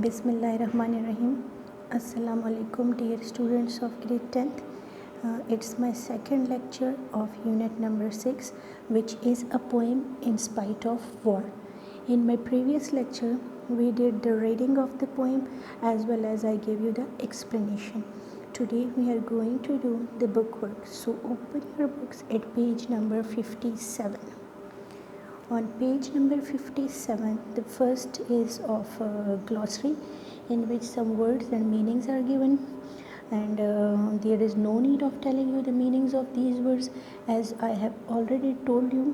Bismillahirrahmanirrahim. Assalamu alaikum, dear students of grade 10th. It's my second lecture of unit number 6, which is a poem in spite of war. In my previous lecture, we did the reading of the poem as well as I gave you the explanation. Today we are going to do the bookwork. So open your books at page number 57. On page number 57, the first is of glossary, in which some words and meanings are given, and there is no need of telling you the meanings of these words, as I have already told you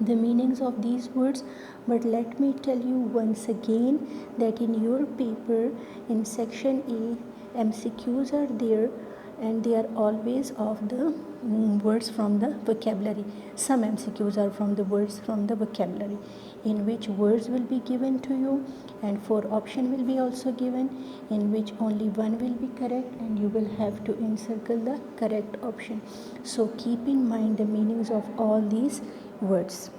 the meanings of these words. But let me tell you once again that in your paper, in section A, MCQs are there, and they are always of the words from the vocabulary. Some MCQs are from the words from the vocabulary, in which words will be given to you and 4 option will be also given, in which only one will be correct and you will have to encircle the correct option. So keep in mind the meanings of all these words.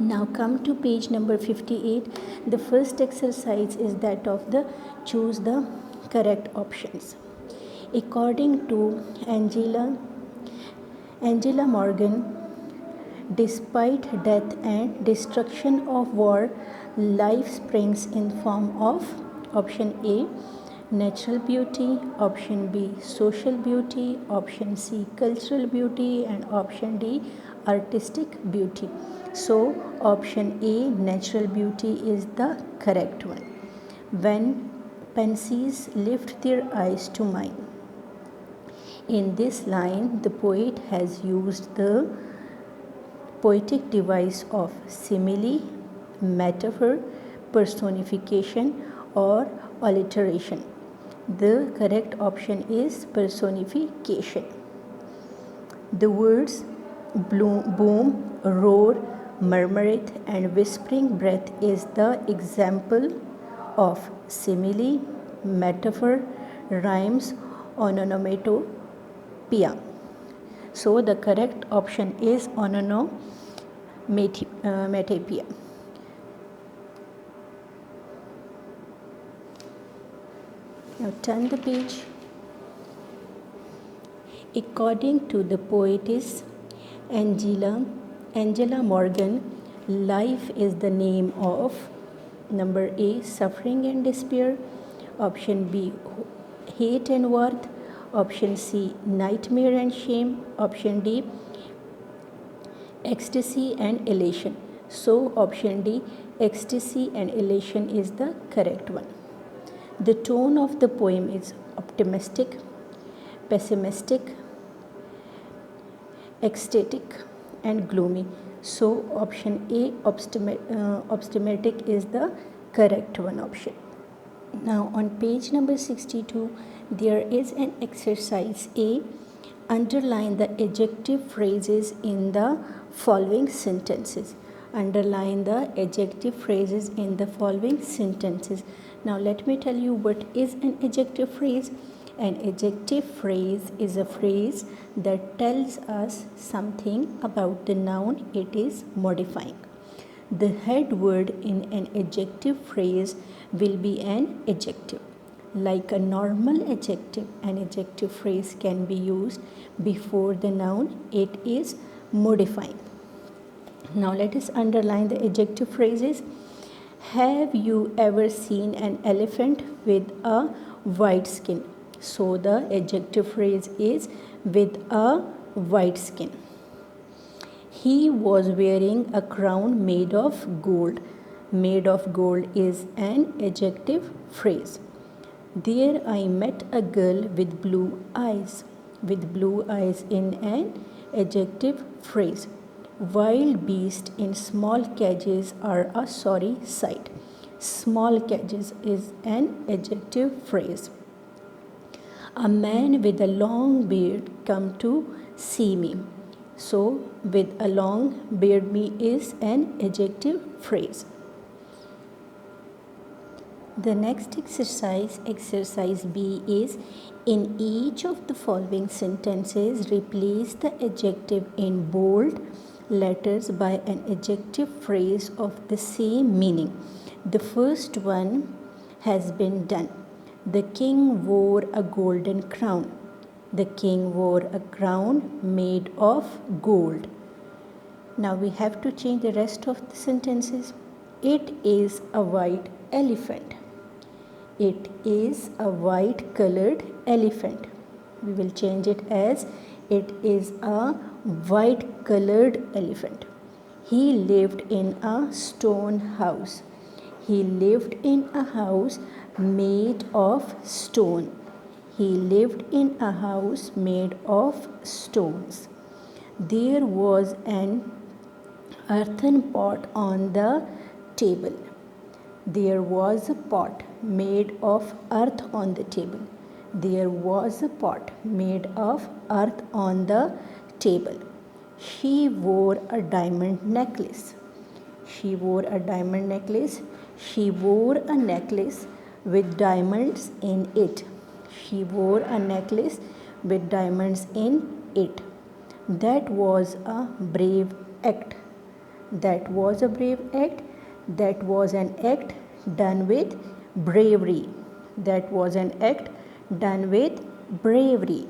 Now come to page number 58. The first exercise is that of the choose the correct options. According to Angela Morgan, despite death and destruction of war, life springs in form of option A, natural beauty, option B, social beauty, option C, cultural beauty, and option D, artistic beauty. So option A, natural beauty, is the correct one. When pansies lift their eyes to mine. In this line, the poet has used the poetic device of simile, metaphor, personification, or alliteration. The correct option is personification. The words boom, roar, murmureth, and whispering breath is the example of simile, metaphor, rhymes, onomatopoeia. So the correct option is onomatopoeia. Now turn the page. According to the poetess Angela Morgan, life is the name of number A, suffering and despair, option B, hate and worth, option C, nightmare and shame, option D, ecstasy and elation. So option D, ecstasy and elation, is the correct one. The tone of the poem is optimistic, pessimistic, ecstatic, and gloomy. So option A, optimistic, is the correct one option. Now on page number 62, there is an exercise A. Underline the adjective phrases in the following sentences. Underline the adjective phrases in the following sentences. Now let me tell you what is an adjective phrase. An adjective phrase is a phrase that tells us something about the noun it is modifying. The head word in an adjective phrase will be an adjective. Like a normal adjective, an adjective phrase can be used before the noun it is modifying. Now let us underline the adjective phrases. Have you ever seen an elephant with a white skin? So the adjective phrase is with a white skin. He was wearing a crown made of gold. Made of gold is an adjective phrase. There I met a girl with blue eyes. With blue eyes in an adjective phrase. Wild beasts in small cages are a sorry sight. Small cages is an adjective phrase. A man with a long beard come to see me. So with a long beard me is an adjective phrase. The next exercise B, is in each of the following sentences replace the adjective in bold letters by an adjective phrase of the same meaning. The first one has been done. The king wore a golden crown. The king wore a crown made of gold. Now we have to change the rest of the sentences. It is a white elephant. It is a white colored elephant. We will change it as it is a white colored elephant. He lived in a stone house. He lived in a house made of stone. He lived in a house made of stones. There was an earthen pot on the table. There was a pot made of earth on the table. There was a pot made of earth on the table. She wore a diamond necklace. She wore a diamond necklace. She wore a necklace with diamonds in it. She wore a necklace with diamonds in it. That was a brave act. That was a brave act. That was an act done with bravery. That was an act done with bravery.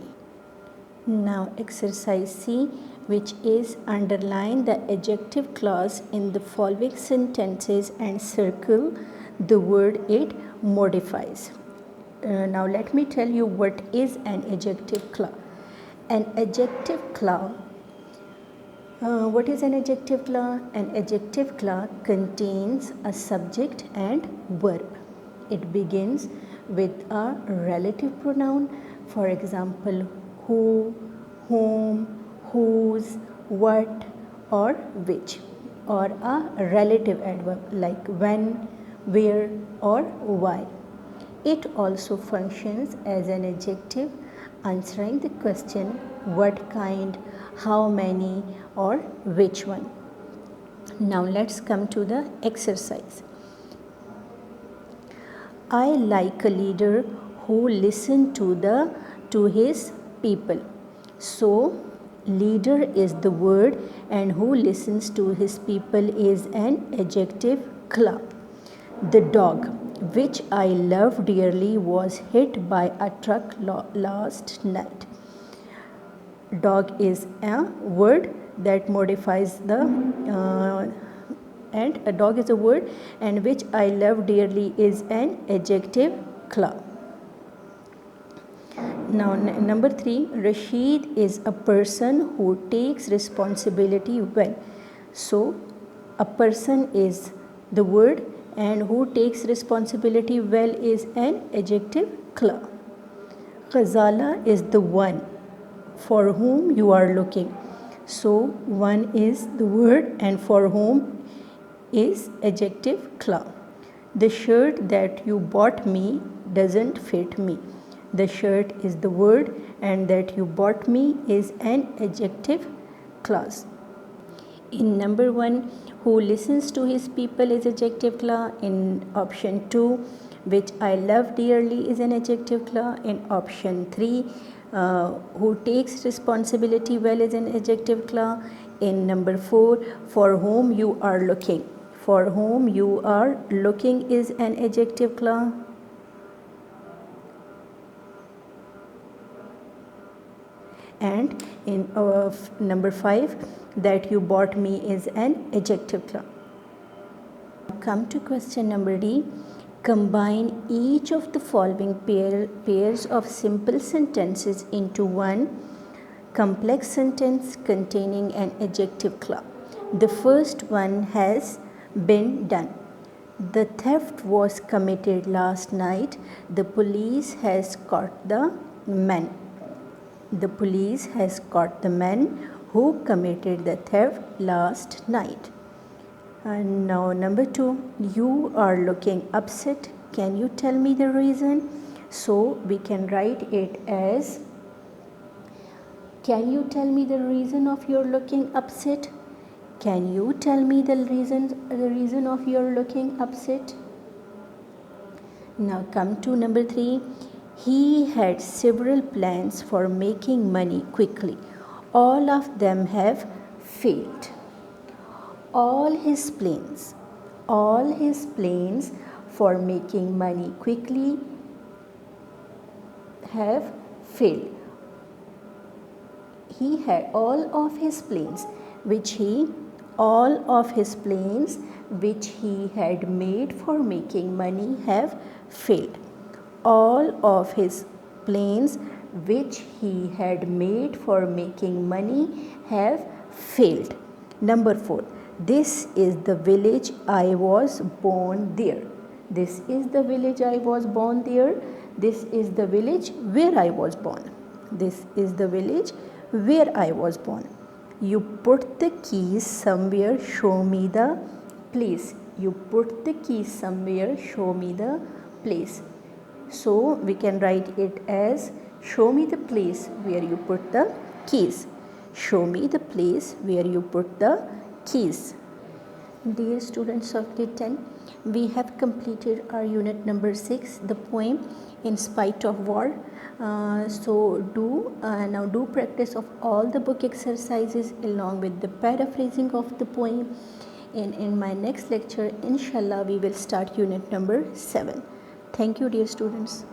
Now exercise C, which is underline the adjective clause in the following sentences and circle the word it modifies. Now let me tell you what is an adjective clause. An adjective clause. What is an adjective clause? An adjective clause contains a subject and verb. It begins with a relative pronoun, for example, who, whom, whose, what, or which, or a relative adverb like when, where, or why. It also functions as an adjective answering the question what kind, how many, or which one. Now let's come to the exercise. I like a leader who listens to his people. So leader is the word and who listens to his people is an adjective clause. The dog, which I love dearly, was hit by a truck last night. Dog is a word that modifies the and a dog is a word and which I love dearly is an adjective clause. Now number 3, Rashid is a person who takes responsibility well. So a person is the word and who takes responsibility well is an adjective clause. Ghazala is the one for whom you are looking. So one is the word and for whom is adjective clause. The shirt that you bought me doesn't fit me. The shirt is the word and that you bought me is an adjective clause. In number 1, who listens to his people is adjective clause. In option 2, which I love dearly is an adjective clause. In option 3, who takes responsibility well is an adjective clause. In number 4, for whom you are looking. For whom you are looking is an adjective clause. And in number 5, that you bought me is an adjective clause. Come to question number D. Combine each of the following pairs of simple sentences into one complex sentence containing an adjective clause. The first one has been done. The theft was committed last night. The police has caught the man. The police has caught the man who committed the theft last night. And now number 2, you are looking upset. Can you tell me the reason? So we can write it as, can you tell me the reason of your looking upset? Can you tell me the reason of your looking upset? Now come to number 3. He had several plans for making money quickly. All of them have failed. All his plans for making money quickly have failed. He had all of his plans which he had made for making money have failed. All of his plans which he had made for making money have failed. Number 4. This is the village I was born there. This is the village I was born there. This is the village where I was born. This is the village where I was born. You put the keys somewhere, show me the place. You put the keys somewhere, show me the place. So we can write it as show me the place where you put the keys. Show me the place where you put the keys. Dear students of grade 10, we have completed our unit number 6, the poem In Spite of War. So now do practice of all the book exercises along with the paraphrasing of the poem. And in my next lecture, inshallah, we will start unit number 7. Thank you, dear students.